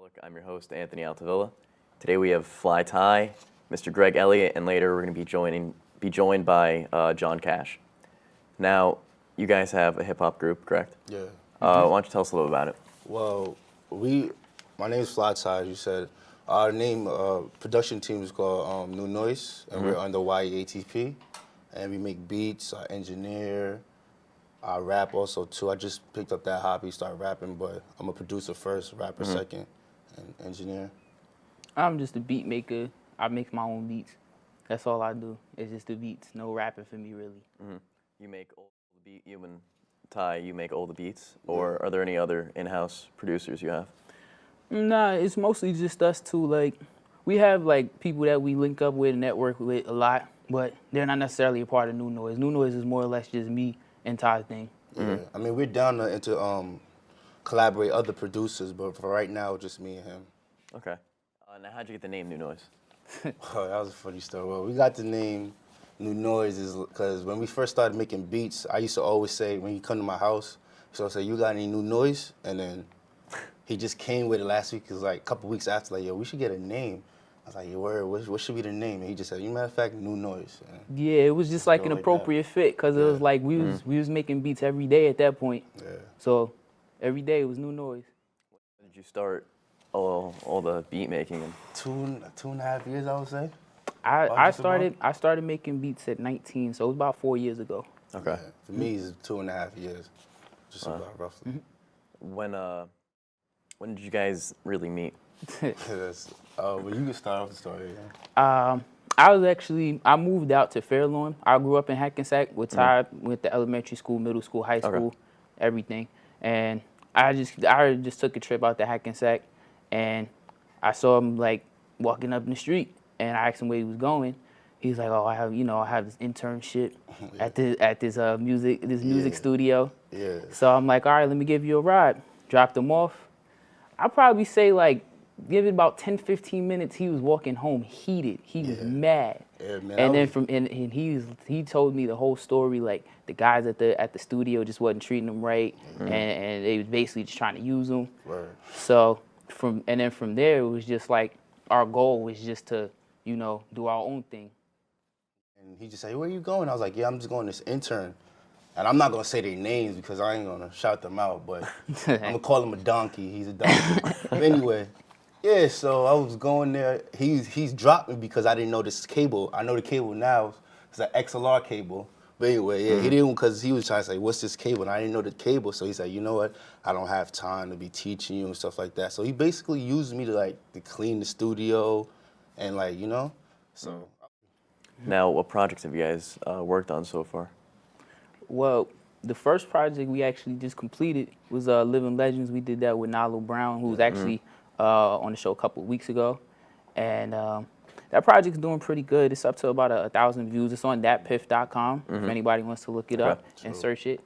Look, I'm your host, Anthony Altavilla. Today we have Fly Ty, Mr. Greg Elliot, and later we're going to be joined by John Cash. Now, you guys have a hip-hop group, correct? Yeah. Why don't you tell us a little about it? Well, my name is Fly Ty, as you said. Our production team is called New Noise, and we're under YEATP. And we make beats, I engineer, I rap also too. I just picked up that hobby, started rapping, but I'm a producer first, rapper second, and engineer. I'm just a beat maker. I make my own beats. That's all I do. It's just the beats. No rapping for me, really. You make all the beat. You and Ty, you make all the beats, or are there any other in-house producers you have? Nah, it's mostly just us two. Like, we have like people that we link up with and network with a lot, but they're not necessarily a part of New Noise. New Noise is more or less just me and Ty's thing. Yeah. I mean, we're down to collaborate other producers, but for right now, just me and him. Okay. Now, how'd you get the name New Noise? Oh, that was a funny story. Well, we got the name New Noise is because when we first started making beats, I used to always say, when he come to my house, so I say, you got any new noise? And then he just came with it last week. It was like a couple weeks after, like, yo, we should get a name. I was like, yo, what should be the name? And he just said, matter of fact, New Noise. And Yeah, it was just like an appropriate fit because it was like we was making beats every day at that point. Yeah. So every day it was New Noise. When did you start all the beat making? And Two and a half years, I would say. I started making beats at 19, so it was about 4 years ago. Okay. Yeah, for me, it's 2.5 years, just about roughly. When did you guys really meet? Well, you can start off the story. Yeah. I moved out to Fairlawn. I grew up in Hackensack with Ty, went to elementary school, middle school, high school, everything. And I just took a trip out to Hackensack, and I saw him like walking up in the street, and I asked him where he was going. He's like, "Oh, I have this internship at this music studio." Yeah. So I'm like, "All right, let me give you a ride." Dropped him off. I'll probably say like, give it about 10, 15 minutes. He was walking home heated. He was mad. Yeah, man. And then he told me the whole story. Like the guys at the studio just wasn't treating him right, and they was basically just trying to use him. Word. So from there, it was just like our goal was just to do our own thing. And he just said, "Where are you going?" I was like, "Yeah, I'm just going this intern." And I'm not going to say their names because I ain't going to shout them out, but I'm going to call him a donkey. He's a donkey. But anyway, yeah, so I was going there. He's dropped me because I didn't know this cable. I know the cable now. It's an XLR cable. But anyway, yeah, he didn't because he was trying to say, what's this cable? And I didn't know the cable. So he said, you know what? I don't have time to be teaching you and stuff like that. So he basically used me to clean the studio and so. Now, what projects have you guys worked on so far? Well, the first project we actually just completed was Living Legends. We did that with Nalo Brown, who was actually on the show a couple of weeks ago. And that project's doing pretty good. It's up to about 1,000 views. It's on thatpiff.com if anybody wants to look it up and search it.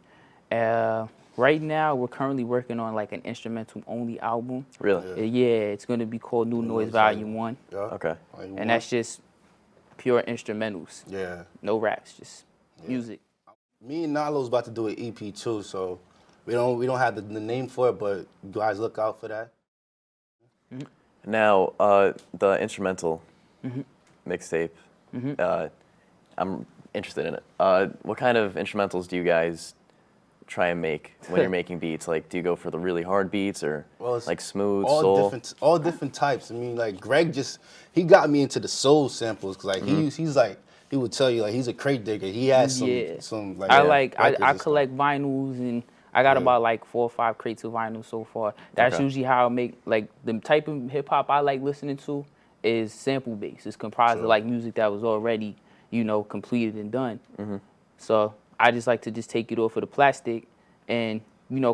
Right now, we're currently working on like an instrumental-only album. Really? Yeah, it's going to be called New Noise Volume 1. Yeah. Okay. And that's just pure instrumentals. Yeah. No raps, just music. Me and Nalo's about to do an EP too, so we don't have the name for it, but you guys look out for that. Now, the instrumental mixtape, I'm interested in it. What kind of instrumentals do you guys try and make when you're making beats? Like, do you go for the really hard beats or like smooth, soul? All different types. I mean, like Greg he got me into the soul samples because he's like, he would tell you like he's a crate digger. He has some like I collect vinyls and I got about like 4 or 5 crates of vinyl so far. That's usually how I make like the type of hip hop I like listening to is sample based. It's comprised of like music that was already completed and done. So I just like to just take it off of the plastic and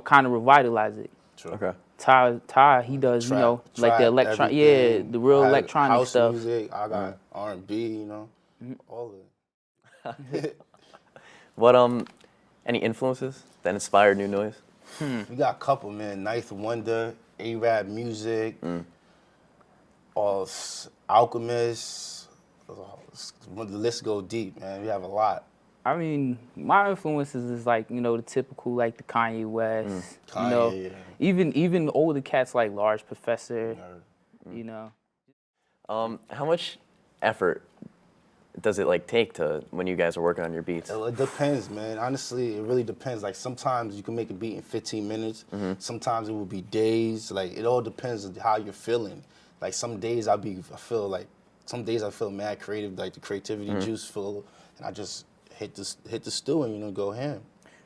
kind of revitalize it. Okay. Ty, he does like the electron, the real electronic house stuff. Music. I got R&B, all of it. What any influences that inspired New Noise? We got a couple, man. Ninth Wonder, A-Rap Music, Alchemist. The list go deep, man. We have a lot. I mean, my influences is like, you know, the typical like the Kanye West, you know, Kanye, yeah. even older cats like Large Professor, you know. How much effort does it like take to when you guys are working on your beats? It depends, man. Honestly, it really depends. Like sometimes you can make a beat in 15 minutes. Sometimes it will be days. Like it all depends on how you're feeling. Like some days I feel mad creative, like the creativity juice full, and I just hit the stew and go ham.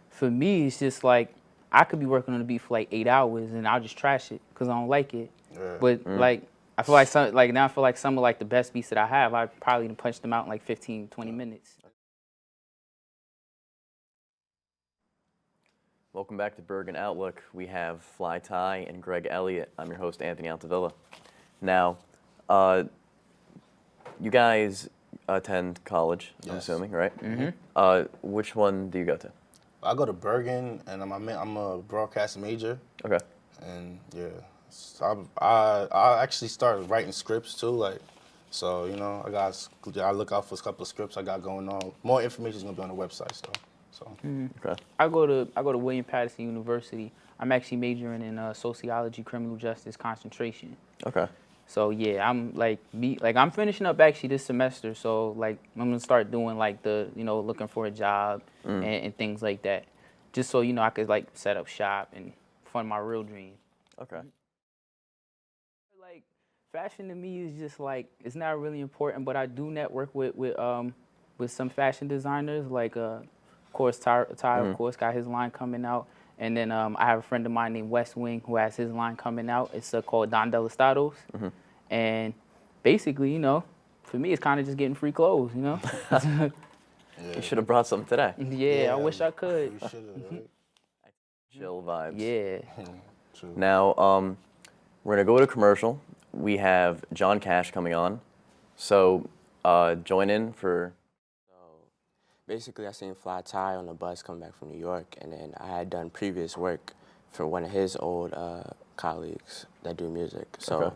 For me, it's just like I could be working on a beat for like 8 hours and I'll just trash it because I don't like it. Yeah. But like I feel like now I feel like some of like the best beats that I have, I probably done punched them out in like 15, 20 minutes. Welcome back to Bergen Outlook. We have Fly Ty and Greg Elliot. I'm your host, Anthony Altavilla. Now, you guys attend college, I'm Yes. assuming, right? Which one do you go to? I go to Bergen, and I'm a broadcast major. Okay. And yeah, so I actually started writing scripts too, like, so I look out for a couple of scripts I got going on. More information is gonna be on the website, so. Okay. I go to William Patterson University. I'm actually majoring in sociology, criminal justice, concentration. Okay. So yeah, I'm finishing up actually this semester. So like I'm gonna start doing like looking for a job and things like that, just so I could like set up shop and fund my real dream. Okay. Like fashion to me is just like it's not really important, but I do network with some fashion designers like of course Ty of course got his line coming out, and then I have a friend of mine named West Wing who has his line coming out. It's called Don Delastados, and basically for me it's kind of just getting free clothes, Yeah. You should have brought some today. Yeah, I wish I could. You should have, right? Chill vibes. Yeah. True. Now, we're going to go to commercial. We have John Cash coming on. So, join in for... Basically, I seen Fly Ty on the bus coming back from New York, and then I had done previous work for one of his old colleagues that do music. So Okay.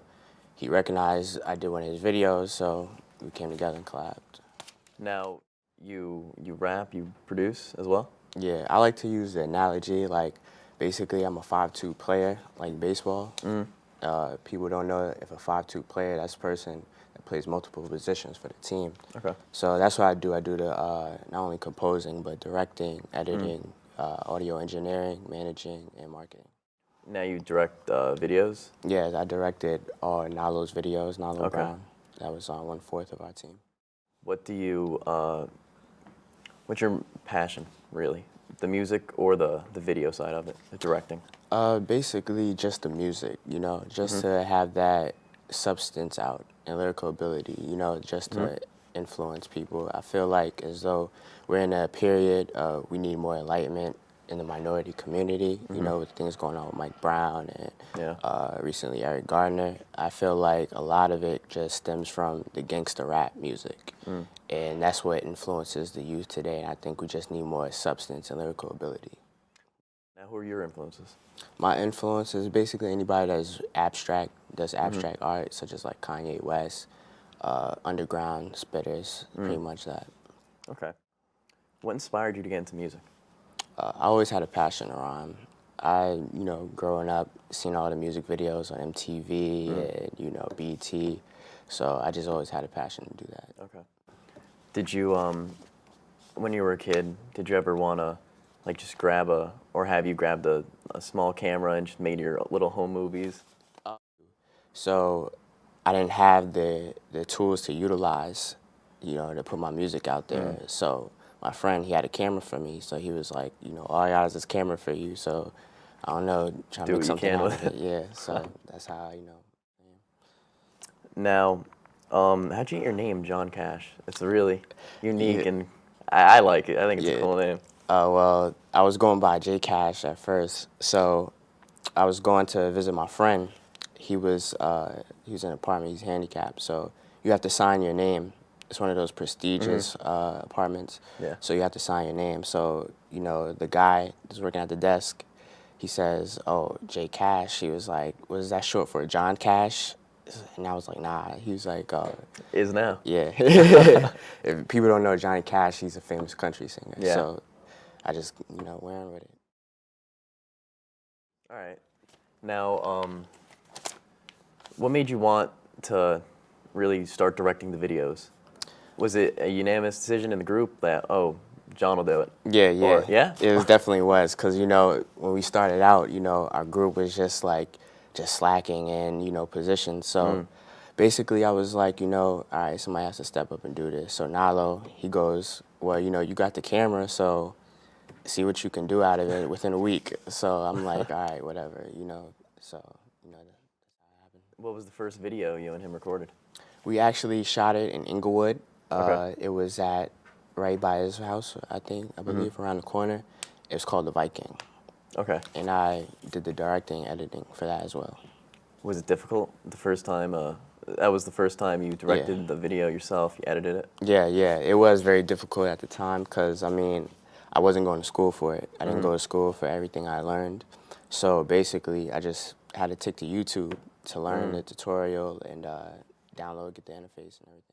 he recognized I did one of his videos, so we came together and collabed. Now, you rap, you produce as well? Yeah, I like to use the analogy, like, basically I'm a 5'2" player, like baseball. People don't know if a 5'2" player, that's a person that plays multiple positions for the team. Okay. So that's what I do. I do the not only composing, but directing, editing, audio engineering, managing, and marketing. Now you direct videos? Yeah, I directed all Nalo's videos, Nalo Okay. Brown. That was on 1/4 of our team. What do you, what's your passion, really? The music or the video side of it, the directing? Basically just the music, just to have that substance out and lyrical ability, just to influence people. I feel like as though we're in a period we need more enlightenment in the minority community, with things going on with Mike Brown and recently Eric Gardner. I feel like a lot of it just stems from the gangster rap music. And that's what influences the youth today. And I think we just need more substance and lyrical ability. Now, who are your influences? My influence is basically anybody does abstract art, such as like Kanye West, underground spitters, pretty much that. Okay. What inspired you to get into music? I always had a passion to rhyme. I, growing up, seen all the music videos on MTV and, BET, so I just always had a passion to do that. Okay. Did you, when you were a kid, did you ever want to, like, just grab or have you grabbed a small camera and just made your little home movies? So I didn't have the tools to utilize, to put my music out there. So my friend, he had a camera for me, so he was like, all I got is this camera for you, so I don't know, trying to make something out of it. Yeah, so that's how, Now, how'd you get your name, John Cash? It's really unique, and I like it. I think it's a cool name. Well, I was going by J Cash at first, so I was going to visit my friend. He was in an apartment. He's handicapped, so you have to sign your name. It's one of those prestigious apartments. Yeah. So you have to sign your name. So the guy that's working at the desk, he says, "Oh, J Cash." He was like, "Was that short for John Cash?" And I was like, nah. He was like, Is now. yeah. If people don't know Johnny Cash, he's a famous country singer. Yeah. So I just, went with it. All right. Now, what made you want to really start directing the videos? Was it a unanimous decision in the group that, oh, John will do it? Yeah, yeah. Or, yeah? It definitely was, because, when we started out, our group was just slacking in, positions. So basically I was like, all right, somebody has to step up and do this. So Nalo, he goes, well, you got the camera, so see what you can do out of it within a week. So I'm like, all right, whatever, So, that's how it happened. What was the first video you and him recorded? We actually shot it in Inglewood. Okay. It was right by his house, I believe, around the corner. It was called The Viking. Okay. And I did the directing, editing for that as well. Was it difficult the first time? That was the first time you directed the video yourself, you edited it? Yeah, yeah. It was very difficult at the time because, I wasn't going to school for it. I didn't go to school for everything I learned. So basically, I just had to take to YouTube to learn the tutorial and download, get the interface and everything.